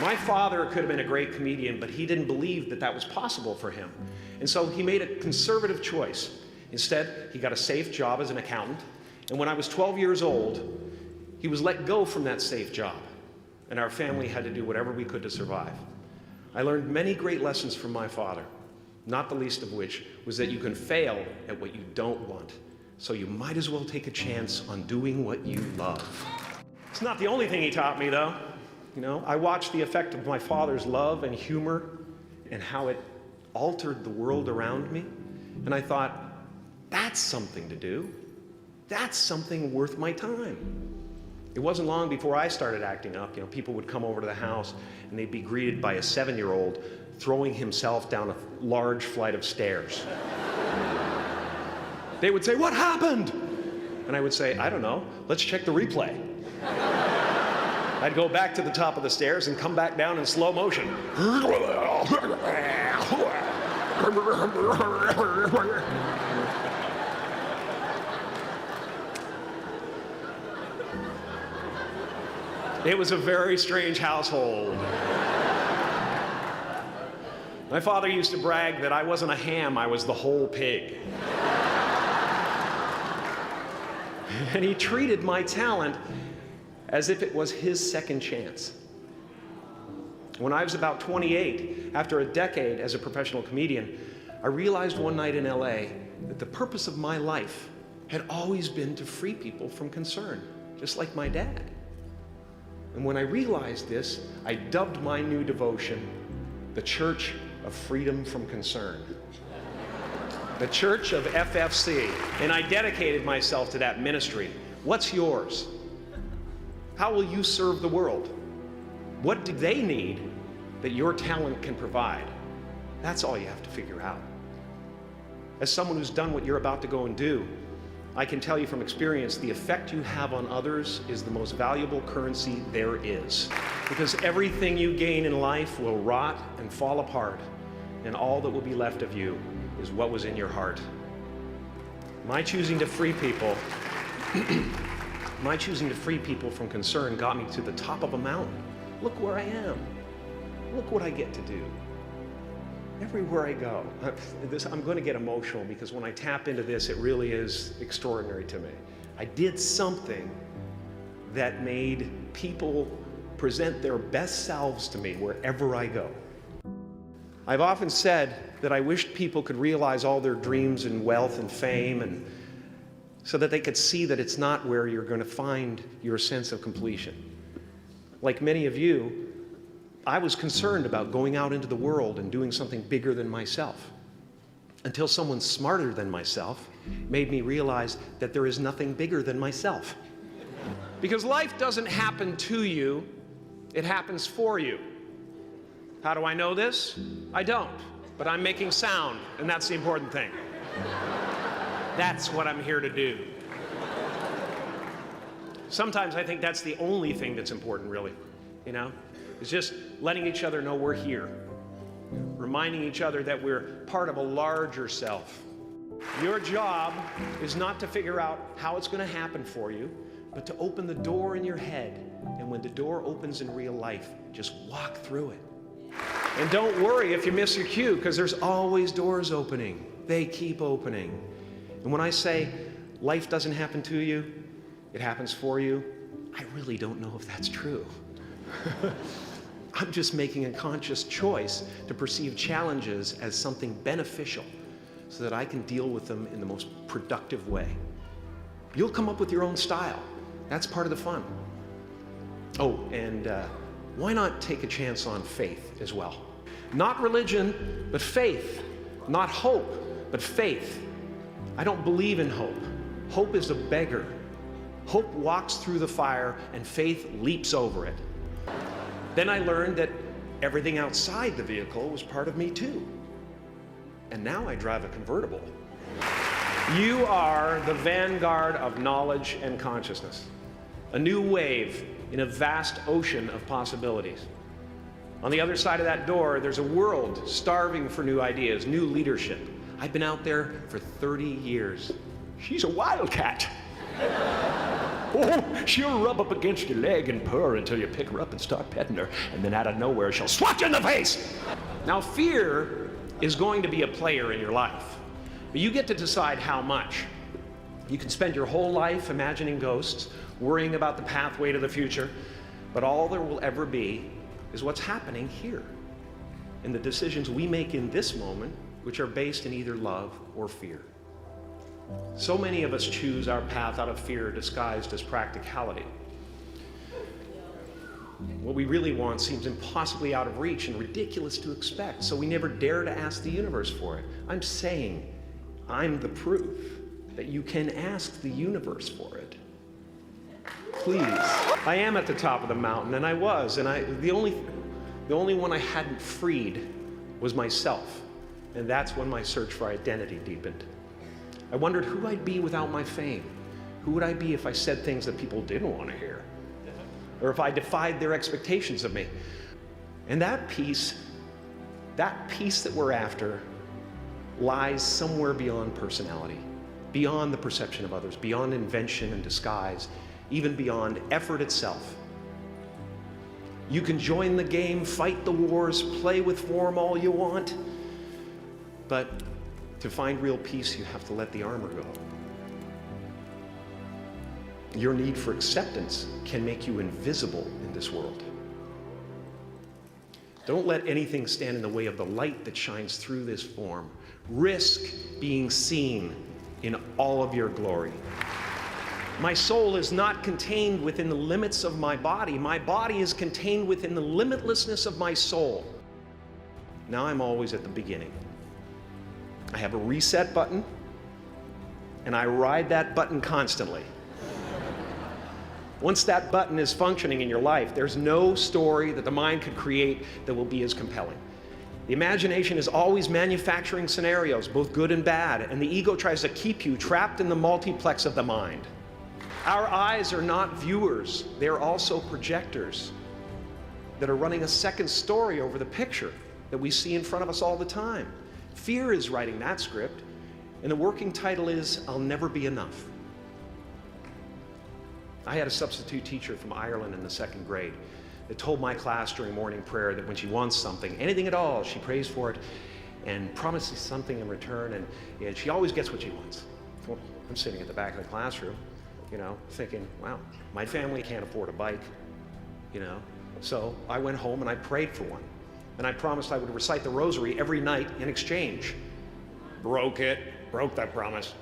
My father could have been a great comedian, but he didn't believe that that was possible for him. And so he made a conservative choice. Instead, he got a safe job as an accountant. And when I was 12 years old, he was let go from that safe job. And our family had to do whatever we could to survive. I learned many great lessons from my father, not the least of which was that you can fail at what you don't want. So you might as well take a chance on doing what you love. It's not the only thing he taught me, though. You know, I watched the effect of my father's love and humor and how it altered the world around me. And I thought, that's something to do. That's something worth my time. It wasn't long before I started acting up. You know, people would come over to the house and they'd be greeted by a 7-year-old throwing himself down a large flight of stairs. They would say, "What happened?" And I would say, "I don't know. Let's check the replay." I'd go back to the top of the stairs and come back down in slow motion. It was a very strange household. My father used to brag that I wasn't a ham, I was the whole pig. And he treated my talent as if it was his second chance. When I was about 28, after a decade as a professional comedian, I realized one night in LA that the purpose of my life had always been to free people from concern, just like my dad. And when I realized this, I dubbed my new devotion the Church of Freedom from Concern. The Church of FFC. And I dedicated myself to that ministry. What's yours? How will you serve the world? What do they need that your talent can provide? That's all you have to figure out. As someone who's done what you're about to go and do, I can tell you from experience, the effect you have on others is the most valuable currency there is. Because everything you gain in life will rot and fall apart, and all that will be left of you is what was in your heart. My choosing to free people from concern got me to the top of a mountain. Look where I am. Look what I get to do. Everywhere I go. I'm going to get emotional because when I tap into this, it really is extraordinary to me. I did something that made people present their best selves to me wherever I go. I've often said that I wished people could realize all their dreams and wealth and fame, and so that they could see that it's not where you're going to find your sense of completion. Like many of you, I was concerned about going out into the world and doing something bigger than myself, until someone smarter than myself made me realize that there is nothing bigger than myself. Because life doesn't happen to you, it happens for you. How do I know this? I don't, but I'm making sound, and that's the important thing. That's what I'm here to do. Sometimes I think that's the only thing that's important, really, you know? It's just letting each other know we're here, reminding each other that we're part of a larger self. Your job is not to figure out how it's going to happen for you, but to open the door in your head. And when the door opens in real life, just walk through it. And don't worry if you miss your cue, because there's always doors opening. They keep opening. And when I say life doesn't happen to you, it happens for you, I really don't know if that's true. I'm just making a conscious choice to perceive challenges as something beneficial so that I can deal with them in the most productive way. You'll come up with your own style. That's part of the fun. Oh, and why not take a chance on faith as well? Not religion, but faith. Not hope, but faith. I don't believe in hope. Hope is a beggar. Hope walks through the fire and faith leaps over it. Then I learned that everything outside the vehicle was part of me too. And now I drive a convertible. You are the vanguard of knowledge and consciousness, a new wave in a vast ocean of possibilities. On the other side of that door, there's a world starving for new ideas, new leadership. I've been out there for 30 years. She's a wildcat. Oh, she'll rub up against your leg and purr until you pick her up and start petting her, and then out of nowhere she'll swat you in the face. Now, fear is going to be a player in your life, but you get to decide how much. You can spend your whole life imagining ghosts, worrying about the pathway to the future, but all there will ever be is what's happening here, and the decisions we make in this moment, which are based in either love or fear. So many of us choose our path out of fear disguised as practicality. What we really want seems impossibly out of reach and ridiculous to expect, so we never dare to ask the universe for it. I'm saying I'm the proof that you can ask the universe for it. Please. I am at the top of the mountain, and I was, and the only one I hadn't freed was myself, and that's when my search for identity deepened. I wondered who I'd be without my fame. Who would I be if I said things that people didn't want to hear? Or if I defied their expectations of me? And that peace that we're after lies somewhere beyond personality, beyond the perception of others, beyond invention and disguise, even beyond effort itself. You can join the game, fight the wars, play with form all you want, but to find real peace, you have to let the armor go. Your need for acceptance can make you invisible in this world. Don't let anything stand in the way of the light that shines through this form. Risk being seen in all of your glory. My soul is not contained within the limits of my body. My body is contained within the limitlessness of my soul. Now I'm always at the beginning. I have a reset button, and I ride that button constantly. Once that button is functioning in your life, there's no story that the mind could create that will be as compelling. The imagination is always manufacturing scenarios, both good and bad, and the ego tries to keep you trapped in the multiplex of the mind. Our eyes are not viewers, they're also projectors that are running a second story over the picture that we see in front of us all the time. Fear is writing that script, and the working title is, I'll Never Be Enough. I had a substitute teacher from Ireland in the 2nd grade that told my class during morning prayer that when she wants something, anything at all, she prays for it and promises something in return, and she always gets what she wants. Well, I'm sitting at the back of the classroom, thinking, wow, my family can't afford a bike, So I went home and I prayed for one. And I promised I would recite the rosary every night in exchange. Broke that promise.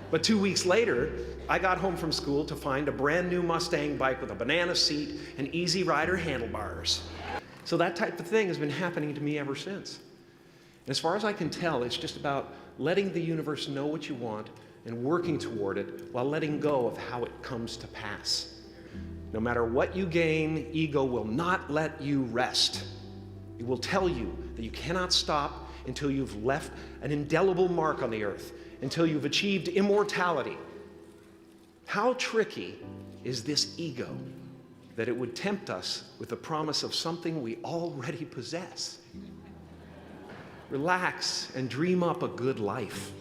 But 2 weeks later, I got home from school to find a brand new Mustang bike with a banana seat and Easy Rider handlebars. So that type of thing has been happening to me ever since. And as far as I can tell, it's just about letting the universe know what you want and working toward it while letting go of how it comes to pass. No matter what you gain, ego will not let you rest. It will tell you that you cannot stop until you've left an indelible mark on the earth, until you've achieved immortality. How tricky is this ego that it would tempt us with the promise of something we already possess? Relax and dream up a good life.